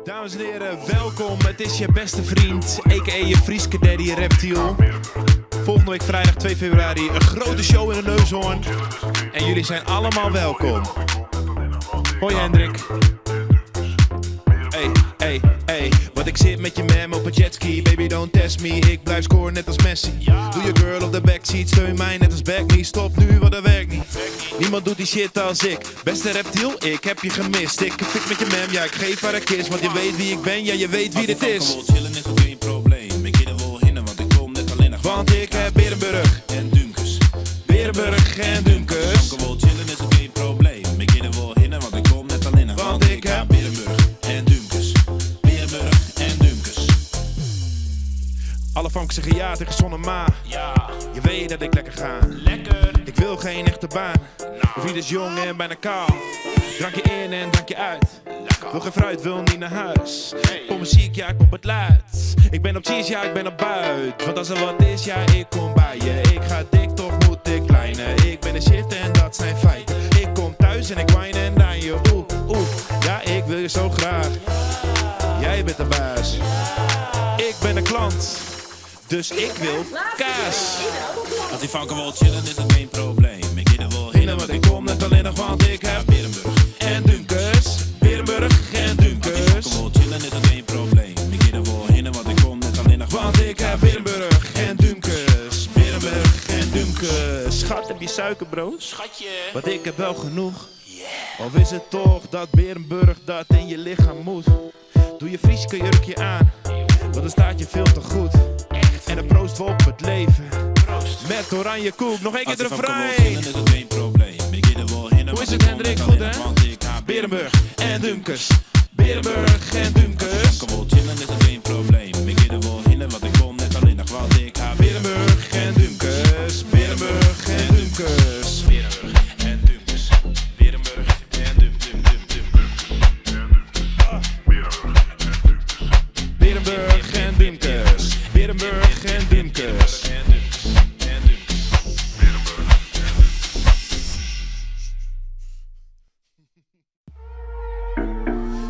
Dames en heren, welkom. Het is je beste vriend, a.k.a. je Frieske Daddy Reptiel. Volgende week vrijdag 2 februari een grote show in de Neushoorn. En jullie zijn allemaal welkom. Hoi Hendrik. Hey, want ik zit met je mam op een jetski. Baby don't test me, ik blijf scoren net als Messi. Doe je girl op de backseat, steun mij net als Backney. Stop nu, want dat werkt niet. Niemand doet die shit als ik. Beste reptiel, ik heb je gemist. Ik fik met je mam, ja ik geef haar een kiss. Want je weet wie ik ben, ja je weet wie dit is. Chillen is ook geen probleem. Ik ga er wel heen, want ik kom net alleen nog. Want ik heb Berenburg en Dumkes. Berenburg en Dumkes. Gewoon chillen is ook geen probleem. Ik ga er wel heen, want ik kom net alleen nog. Want ik heb Berenburg en Dumkes. Berenburg en Dumkes. Alle vanken zeggen ja tegen zon en maan. Ja, Je weet dat ik lekker ga. lekker. Ik wil geen echte baan. De vriend is jong en bijna kaal. Drankje in en drankje uit. Wil geen fruit, wil niet naar huis. Pop muziek, ja ik pop het luid. Ik ben op cheese, ja ik ben op buit. Want als er wat is, ja ik kom bij je. Ik ga dik, toch moet ik kleine. Ik ben de shit en dat zijn feiten. Ik kom thuis en ik wine en dine je. Ja ik wil je zo graag. Jij bent de baas. Ik ben de klant. Dus ik wil kaas. Als die vanken wil chillen is het geen probleem. Ik ga er wel heen, Want ik kom net alleen nog, want ik heb Berenburg en Dumkes. Berenburg en Dumkes. Gewoon chillen is het geen probleem. Ik ga er wel heen, want ik kom net alleen nog. Want ik heb Berenburg en Dumkes. Berenburg en Dumkes. Schat, heb je suikerbrood? Schatje. Want ik heb wel genoeg. Of is het toch dat Berenburg dat in je lichaam moet? Doe je Frieske jurkje aan, want dan staat je veel te goed. En dan proosten we op het leven. Met oranje koek, nog één keer de refrein. Is het geen probleem. Ik ga er wel heen, Hoe is het Hendrik, goed hè? Berenburg en Dumkes. Berenburg en Dumkes. Gewoon chillen is het geen probleem. Ik ga er wel heen, want ik kom net alleen nog, want ik heb Berenburg en Dumkes. Berenburg en Dumkes. Berenburg en Dumkes. Berenburg en Berenburg en Dumkes. Berenburg en Dumkes.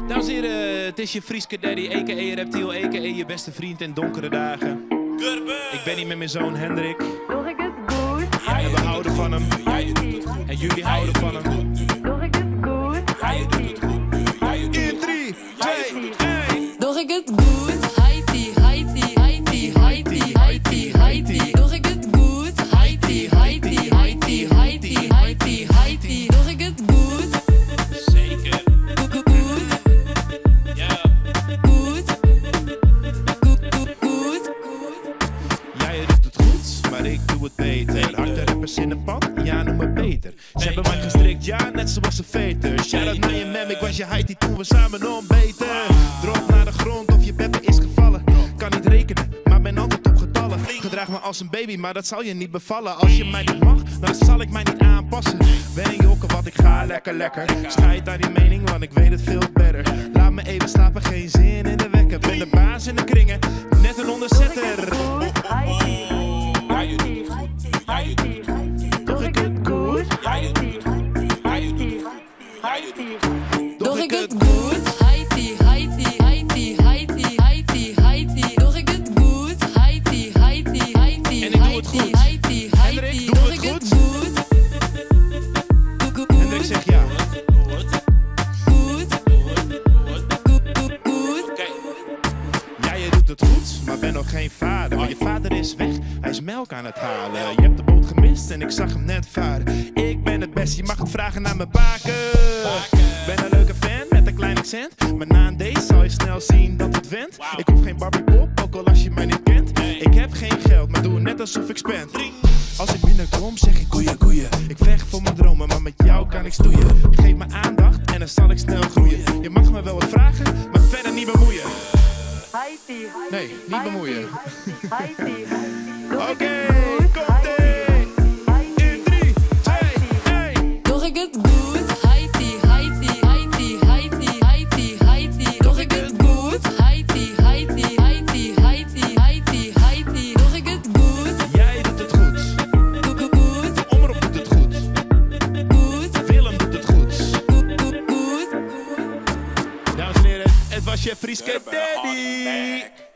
Dames en heren, het is je Frieske Daddy, a.k.a. Reptiel, a.k.a. je beste vriend in donkere dagen. Ik ben hier met mijn zoon Hendrik. Doe ik het goed? En we houden van hem. En jullie houden van hem. Doe ik het goed? In 3, 2, 1. Doe ik het goed? Haiti, Haiti, Haiti, Haiti, Haiti, Haiti. Doe ik het goed? Haiti, Haiti, Haiti, Haiti, Haiti, Haiti. Doe ik het goed? Zeker. Goed. Ja. Goed. Ja, je doet het goed, maar ik doe het beter. Harde rappers in de pan, ja, noem me Peter. Ze hebben mij gestrikt, ja, net zoals een veter. Shout-out naar je mem, ik was je Haiti toen we samen ontbeten. Drop naar de grond of je beppe is gevallen. Kan niet rekenen, maar ben altijd op getallen. Gedraag me als een baby, maar dat zal je niet bevallen. Als je mij niet mag, dan zal ik mij niet aanpassen. Ben jokken, wat ik ga lekker. Scheid aan die mening, want ik weet het veel beter. Laat me even slapen, geen zin in de wekker. Ben de baas in de kringen, net een onderzetter. Haiti, Ja, je doet het goed. Ja, je doet het goed. Doe ik het goed? Ja, je doet het goed. Ja, je doet het goed. Ja, je doet het goed. Doe ik het goed? Haiti, Haiti, Haiti, Haiti, Haiti, Haiti. Doe ik het goed? Haiti, Haiti, Haiti, En ik doe het goed. Haiti, Hendrik, Haiti. doe Doe het ik het goed? goed? Hendrik zegt ja. Ja, je doet het goed, maar ben nog geen vader. Want je vader is weg, hij is melk aan het halen. Je hebt de boot gemist en ik zag hem net varen. Ik ben het best, je mag het vragen naar mijn baken. Ben een leuke fan met een klein accent. Maar na een date zal je snel zien dat het went. Ik hoef geen Barbie pop, ook al als je mij niet kent. Ik heb geen geld, maar doe net alsof ik spend. Als ik binnenkom zeg ik koeien. Ik vecht voor mijn dromen, maar met jou kan ik stoeien. Geef me aandacht en dan zal ik snel groeien. Je mag me wel wat vragen, maar verder niet bemoeien. Haiti. Nee, niet bemoeien. Haiti. Oké, komt-ie. In 3, 2, 1. Doe ik het goed? Haiti, Haiti, Haiti, Haiti, Haiti, Haiti. Doe ik het goed? Haiti, Haiti, Haiti, Haiti, Haiti, Haiti. Doe ik het goed? Jij doet het goed. Goed. Omroep doet het goed. Willem doet het goed. Goed. Dames en heren, Het was je Frieske Durban, Daddy. hardback.